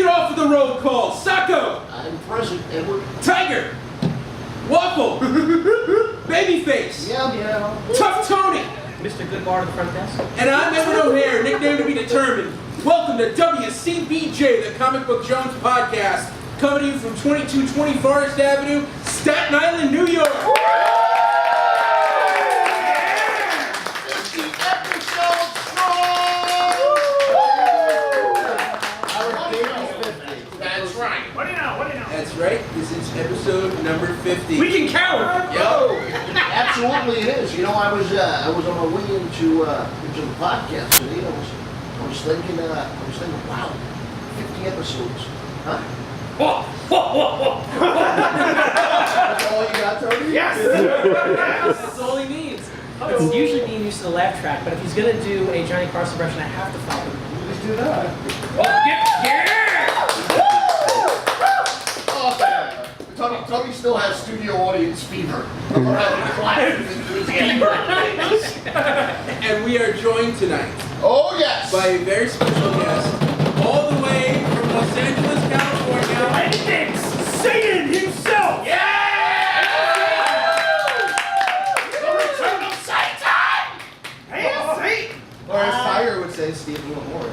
it off with the roll call. Sacco. I'm present, Edward. Tiger. Waffle. Babyface. Yeah. Tough Tony. Mr. Goodbar at the front desk. And I'm Edward O'Hare, nickname to be determined. Welcome to Wcbj, the Comic Book Jones podcast, coming to you from 2220 Forest Avenue, Staten Island, New York. 50 episodes strong! Our baby's 50. That's right. What do you know? That's right, this is episode number 50. We can count! Yo! Absolutely it is. You know, I was on my way into the podcast today. I was thinking, wow, 50 episodes, huh? That's all you got, Tony? Yes! That's all he needs. It's usually being used to the laugh track, but if he's gonna do a Johnny Carson impression, I have to follow him. Let's do that. Oh, Tony still has studio audience fever. And we are joined tonight Oh, yes! by a very special guest, all the way from Los Angeles, California. Anything! Satan himself! The return of Satan! Hey, Satan! Or as Tiger would say, Stephen Lamore.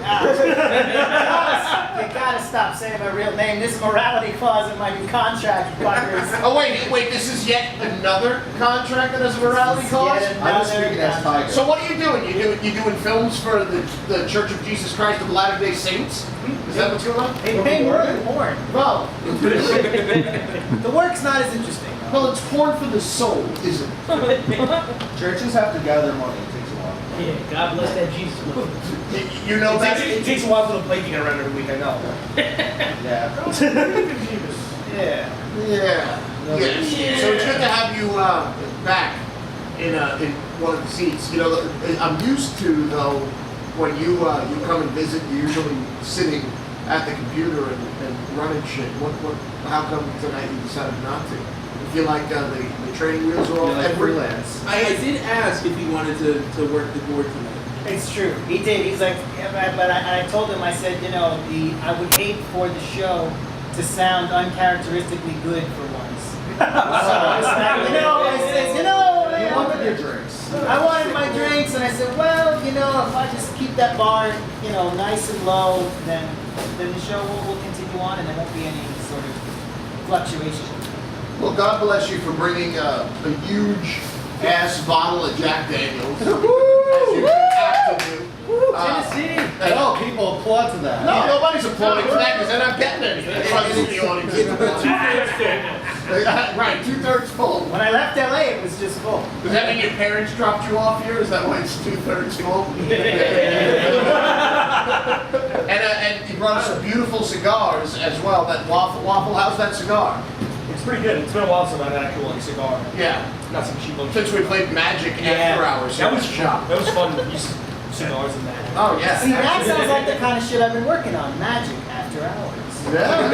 You gotta stop saying my real name. This morality clause in my new contract requires. Oh, wait, this is yet another contract that has a morality clause? Yet I was speaking as Tiger. So what are you doing? You doing films for the Church of Jesus Christ of Latter-day Saints? Is that what's going on? They pay more than porn. Well, The work's not as interesting. well, it's porn for the soul, isn't it? Churches have to gather money. It takes a while. Yeah, God bless that Jesus movie. You know that? It takes a while for the plate to get around every week, I know. Yeah. Yeah. Yeah. Yes. So it's good to have you back in one of the seats. You know, I'm used to though when you come and visit, you're usually sitting at the computer and running shit. How come tonight you decided not to? You feel like the training wheels are all freelance. I did ask if he wanted to work the board tonight. It's true. He did. He's like, yeah, but I told him, I said, you know, I would hate for the show to sound uncharacteristically good for once. So I said, You wanted your drinks. I wanted my drinks, and I said, well, you know, if I just keep that bar, you know, nice and low, then the show will continue on, and there won't be any sort of fluctuation. Well, God bless you for bringing a huge ass bottle of Jack Daniels. As you have to do. Tennessee. Oh, people applaud to that. No, nobody's applauding for that because they're not getting anything. That's why the audience is Right, 2/3 full. When I left LA, it was just full. Does that mean your parents dropped you off here? Is that why it's 2/3 full? And you brought us some beautiful cigars as well. That waffle. How's that cigar? It's pretty good. It's been a while since I've had an actual cigar. Yeah. Not some cheap little. Since we played Magic After Hours. That was shop. That was fun. Use cigars and that. Oh yeah. See, that sounds like the kind of shit I've been working on. Magic after hours. Yeah.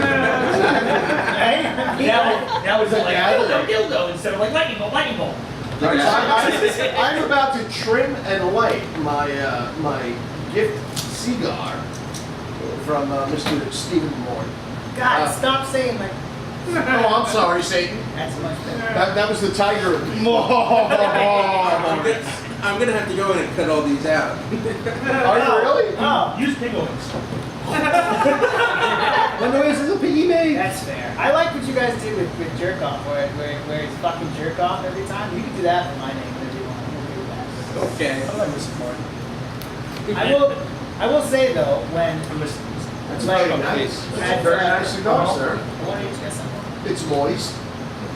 Now it's like dildo instead of like lightning bolt. I'm about to trim and light my gift cigar from Mr. Stephen Moore. God, stop saying that. Oh, I'm sorry, Satan. That's much better. That was the tiger. I'm gonna have to go in and cut all these out. Are you really? Oh, Use pig oils. What noise is a piggy made? that's fair. I like what you guys do with jerk off, where it's fucking jerk off every time. You can do that for my name if you want. I'm okay with that. Okay. I like this part. I will say though, when That's very nice. That's a very nice cigar, sir. I want to get some. It's moist.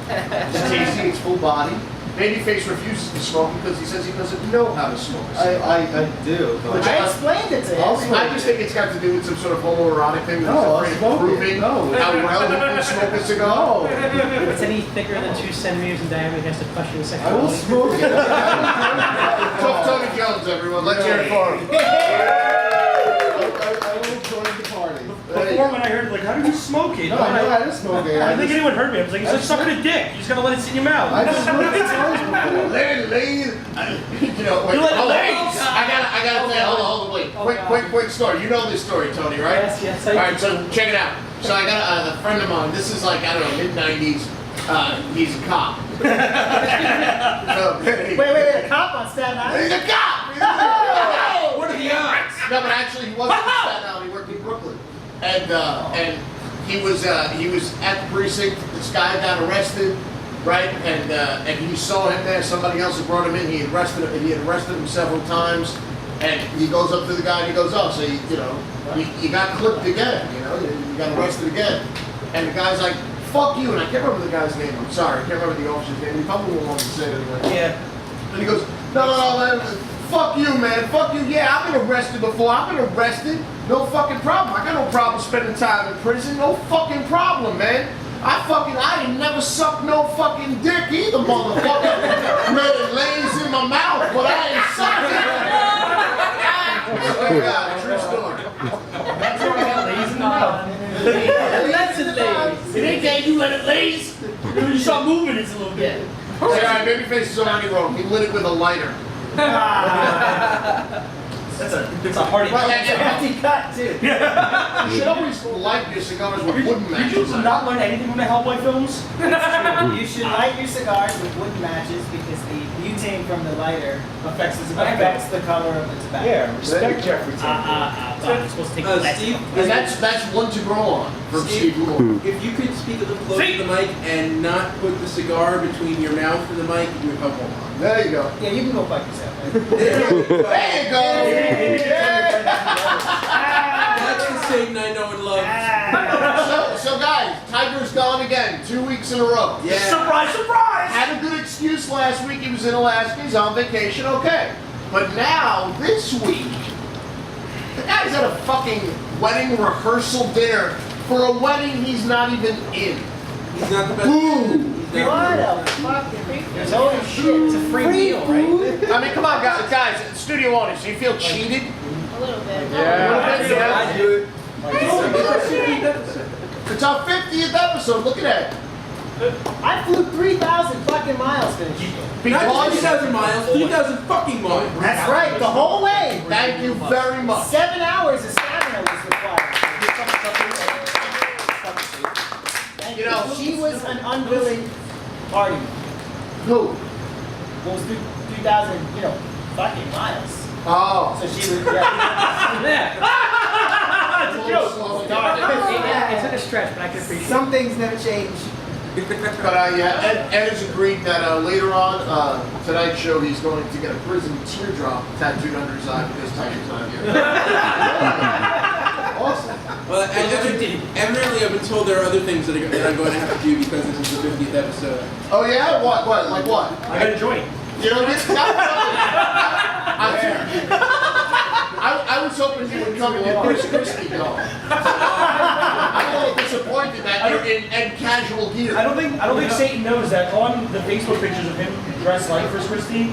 It's tasty. It's full body. Babyface refuses to smoke because he says he doesn't know how to smoke. I do. But I explained it to him. I just think it's got to do with some sort of homoerotic thing. No, I'll It's smoke it. proving No. how well you can smoke a cigar. no. If it's any thicker than 2 centimeters in diameter, he has to question the I will sexuality. smoke it. Tough Tony Jones, everyone. Let's hear it for him. I will join the party. Before when I heard like, how do you smoke it? it. No, I know how to smoke it. I don't think anyone heard me. I was like, it's like sucking a dick. You just gotta let it sit in your mouth. I just smoked it twice before. Ladies, you know, wait, You like hold on. ladies? I gotta say, hold on, wait. Quick story. You know this story, Tony, right? Yes, I All do. right, so check it out. So I got a friend of mine. This is like, I don't know, mid-90s. He's a cop. So, Wait, a cop on Staten Island? he's a cop! What are the odds? No, but actually he wasn't in Staten Island. He worked in Brooklyn. And he was at the precinct. This guy got arrested, right? And he saw him there. Somebody else had brought him in. He had arrested him several times. And he goes up to the guy and he goes, "Oh, so you got clipped again? You know, you got arrested again." And the guy's like, "Fuck you!" And I can't remember the guy's name. I'm sorry, I can't remember the officer's name. He probably won't want to say it anyway. Yeah. And he goes, "No, man. Fuck you, man. Fuck you. Yeah, I've been arrested before. I've been arrested. No fucking problem. I got no problem spending time in prison. No fucking problem, man. I ain't never sucked no fucking dick either, motherfucker. Really lays in my mouth, but I ain't sucked it." Oh, God, true story. That's where I got ladies in the mouth. That's it, ladies. It ain't that you let it laze. When you start moving, it's a little bit. All right, Babyface is already wrong. He lit it with a lighter. It's a hearty. Well, Hefty cut, too. You should always light your cigars with wooden Did matches. you not learn anything from the Hellboy films? You should light your cigars with wooden matches because the butane from the lighter Affects the tobacco. affects the color of the tobacco. Yeah, respect Jeffrey. I'm supposed to take the Steve, plastic. And that's one to grow on from Steve Moore. If you could speak a little closer See? to the mic and not put the cigar between your mouth and the mic, you would help a lot. There you go. Yeah, you can go fuck yourself. Man. There you go. There you go. That's the Satan I know and love. So guys, Tiger's gone again, 2 weeks in a row. Yeah. Surprise, surprise! Had a good excuse last week. He was in Alaska. He's on vacation. Okay. But now, this week, the guy's at a fucking wedding rehearsal dinner for a wedding he's not even in. He's not the best. Boo! He's not What the a fucking... There's always shit. It's a free meal, right? I mean, come on, guys, studio audience, do you feel cheated? A little bit. Yeah. I do it. It's our 50th episode. Look at that. I flew 3,000 fucking miles to this shit. Not Because 3,000 miles, 3,000 fucking miles. That's right, the whole way. thank you very much. 7 hours of stamina was required. You know, She was an unwilling party. Who? Well, it was 3,000, fucking miles. Oh. So she was, yeah. It's a joke. It took a stretch, but I can appreciate it. Some things never change. But yeah, Ed has agreed that later on tonight's show he's going to get a prison teardrop tattooed under his eye because Tiger's not here. Awesome. Well, evidently I've been told there are other things that I'm going to have to do because this is the 50th episode. Oh yeah? What? Like what? I got a joint. You know, I was hoping he would come in your Chris Christie doll. I'm a little disappointed that you're in casual gear. I don't think Satan knows that on the Facebook pictures of him dressed like Chris Christie,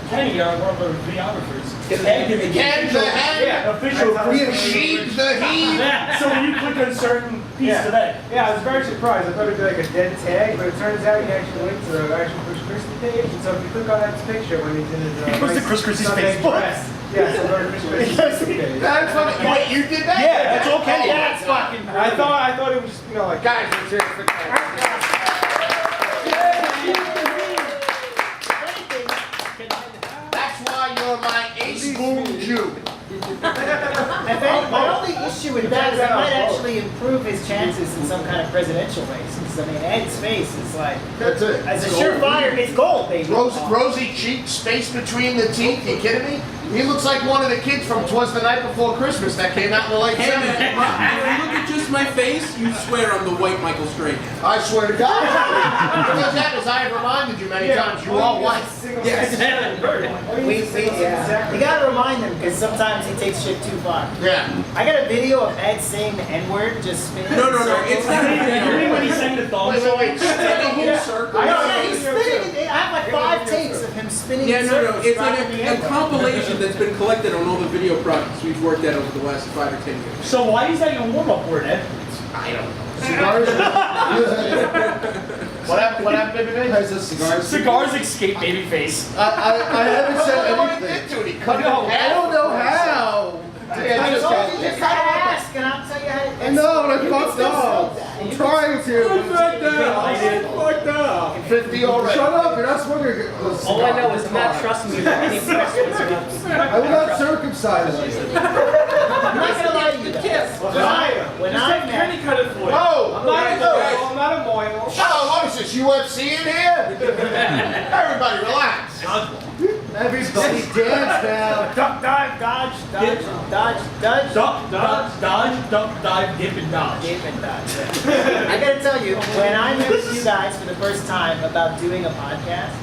Kenny, one of the videographers, Ken the Hen? yeah, official Chris Sheep the Heat? Yeah. So when you click on a certain piece today, Yeah, I was very surprised. I thought it'd be like a dead tag, but it turns out he actually went to the actual Chris Christie page. And so if you click on that picture when he's in his It was the Chris Christie's Sunday Facebook. dress, yeah, so go to Chris Christie's page. That's funny. Wait, you did that? yeah, that's all Kenny. That's fucking I thought it was just, like Guys, that's why you're my ace moon Jew. My only issue with that is it might actually improve his chances in some kind of presidential race. Because, I mean, Ed's face is like, That's it. as a surefire, it's gold, baby. Rosy cheeks, space between the teeth. You kidding me? He looks like one of the kids from 'Twas the Night Before Christmas that came out in the late Hey 70s. man, if you look at just my face, you swear I'm the white Michael Strahan. I swear to God. Because that, as I have reminded you many times, you are white. Yes. You gotta remind him, because sometimes he takes shit too far. Yeah. I got a video of Ed saying the N-word just spinning. No, in circles. it's not a you mean video. when he sang the thong Wait, song? spin the whole circle. No, yeah, he's spinning. I have like 5 takes of him spinning Yeah, in no, circles. it's like driving the a N-word. compilation that's been collected on all the video projects we've worked at over the last 5 or 10 years. So why is that your warm-up word, Ed? I don't know. Cigars. What happened, baby face? I said cigars. Cigars escape babyface. I haven't said What anything. into it? He cut it in I half. don't know how. I told you just gotta ask, and I'll tell you how to. I know, and I fucked up. I'm trying to. Fucked up. 50 already. Shut up, you're not smoking a All I know is I'm not trusting you with any questions about I will not circumcise you. I'm not gonna lie to you guys. When I met, cut it for you. Oh! I'm not a moil. Oh, what is this, UFC in here? Everybody relax. Everybody dance now. duck, dive, dodge, dodge, dodge, dodge. Duck, dodge, duck, dive, dip, and dodge. Dip and dodge. Yeah. I gotta tell you, when I met with you guys for the first time about doing a podcast,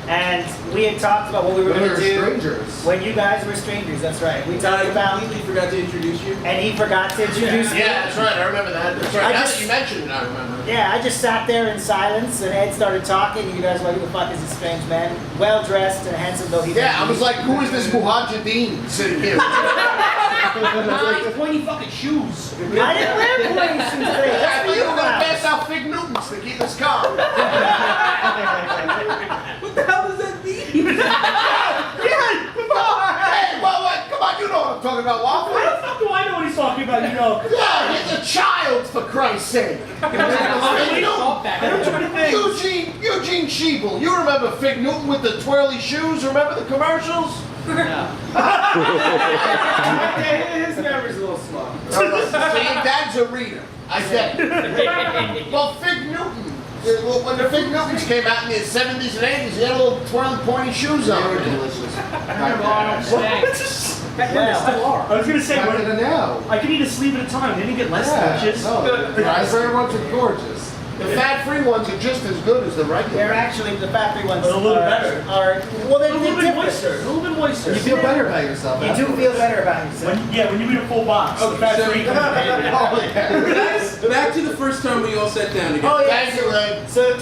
and we had talked about what we were When we going were to do. strangers. When you guys were strangers, that's right. We I talked about, completely forgot to introduce you. and he forgot to introduce me. Yeah, that's right, I remember that. That's right. I Now just- that you mentioned it, I remember. Yeah, I just sat there in silence, and Ed started talking, and you guys were like, who the fuck is this strange man? Well dressed and handsome though he Yeah, I was like, who is this Mujahideen sitting here? Pointy fucking shoes. I didn't wear pointy shoes today. Yeah, That's but for you you were gonna guys. pass out fig Newtons to keep us calm. What the hell does that mean? Hey, well, come on, you know what I'm talking about, Waffle. How the fuck do I know what he's talking about? You know. Yeah, he's a child, for Christ's sake. Eugene Sheeble, you remember Fig Newton with the twirly shoes? Remember the commercials? His memory's a little slow. So your dad's a reader. I get it. Well, Fig Newton, when the Fig Newtons came out in the 70s and 80s, he had little twirly pointy shoes on. They were delicious. Back when they still are. I was gonna say, Better than now. I can eat a sleeve at a time. They didn't get less delicious. No, the raspberry ones are gorgeous. The fat-free ones are just as good as the regular. They're actually, the factory ones A little better. well, A they're little bit different. moister. A little bit moister. You feel better about yourself. You do feel better about yourself. When you eat a full box. Okay, the fat so- free comes Back to the first time we all sat down together. Oh yeah. Thank you, Ed. So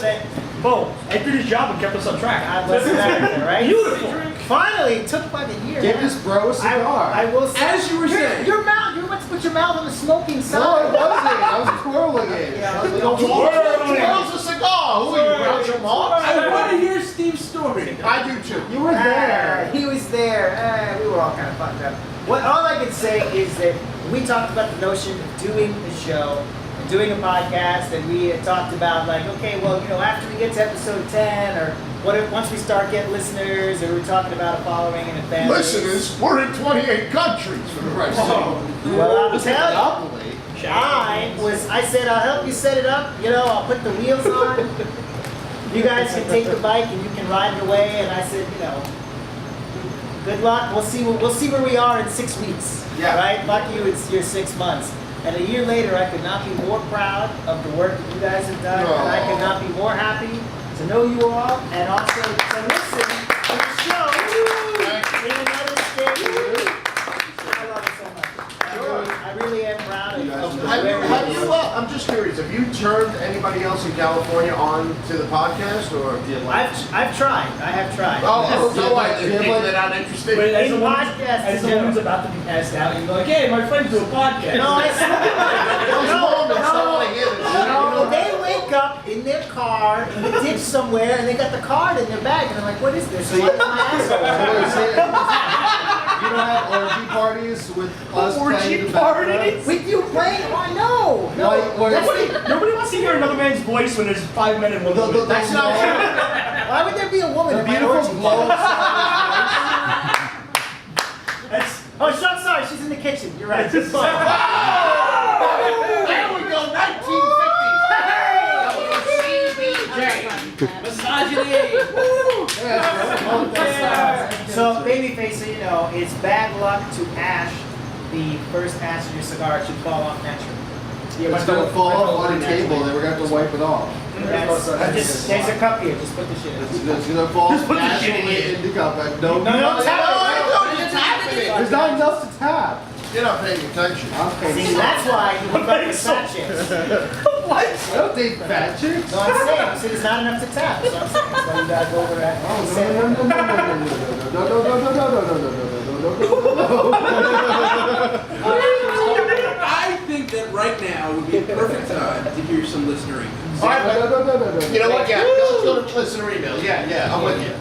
Boom. Ed did his job and kept us on track. God bless America, right? Beautiful. Finally, it took like a year. Give man. this bro a cigar. I will say. As you were saying. Your mouth. You went to put your mouth on the smoking No, side. it wasn't. I was twirling it. Twirls a cigar. Who are you, Groucho Marx? I want to hear Steve's story. I do too. You were there. He was there. We were all kind of fucked up. All I can say is that we talked about the notion of doing a show and doing a podcast, and we had talked about like, okay, well, after we get to episode 10, or what if once we start getting listeners, or we're talking about a following and a fan base. Listeners, we're in 28 countries for the rest of Well, I'll tell you. Monopoly. I said, I'll help you set it up. I'll put the wheels on. You guys can take the bike and you can ride it away. And I said, good luck. We'll see where we are in 6 weeks. Yeah. Right? Fuck you, it's your 6 months. And a year later, I could not be more proud of the work that you guys have done. And I could not be more happy to know you all and also to listen to the show in another state. I love it so much. I really am proud of I'm just curious, have you turned anybody else in California on to the podcast, or? I've tried. I have tried. People that aren't interested. But as In the woman's- podcasts, as the in woman's about to be passed out, you go like, hey, my friends do a podcast. No, I Those moments, I want to hear this. No, they wake up in their car in the ditch somewhere and they got the card in their bag and they're like, what is this? Why is my asshole? You don't have orgy parties with us playing in the background? With you playing? Oh, no. Why- That's Nobody wants to hear another man's voice when there's 5 men in one room. That's not true. Why would there be a woman The in my beautiful orgy? glow. Oh, I'm sorry. She's in the kitchen. You're right. It's fine. There we go, 1950s. Wcbj. Misogyny. So, babyface, so it's bad luck to ash the first ash of your cigar. It should fall off naturally. It's gonna fall off on the table, then we're gonna have to wipe it off. There's a cup here. Just put the shit in. It's gonna fall Just put the shit in naturally here. in the cup. No, No, tap it. There's not enough to tap. You're not paying attention. I'm paying See, that's why you hook up with fat chicks. I don't date fat chicks. No, I'm saying there's not enough to tap. So I'm saying that's why you gotta go over that. No. I think that right right now would be a perfect time to hear some listener emails. All right, No. you know what? Yeah, let's go to listener email. Yeah, I'm with you.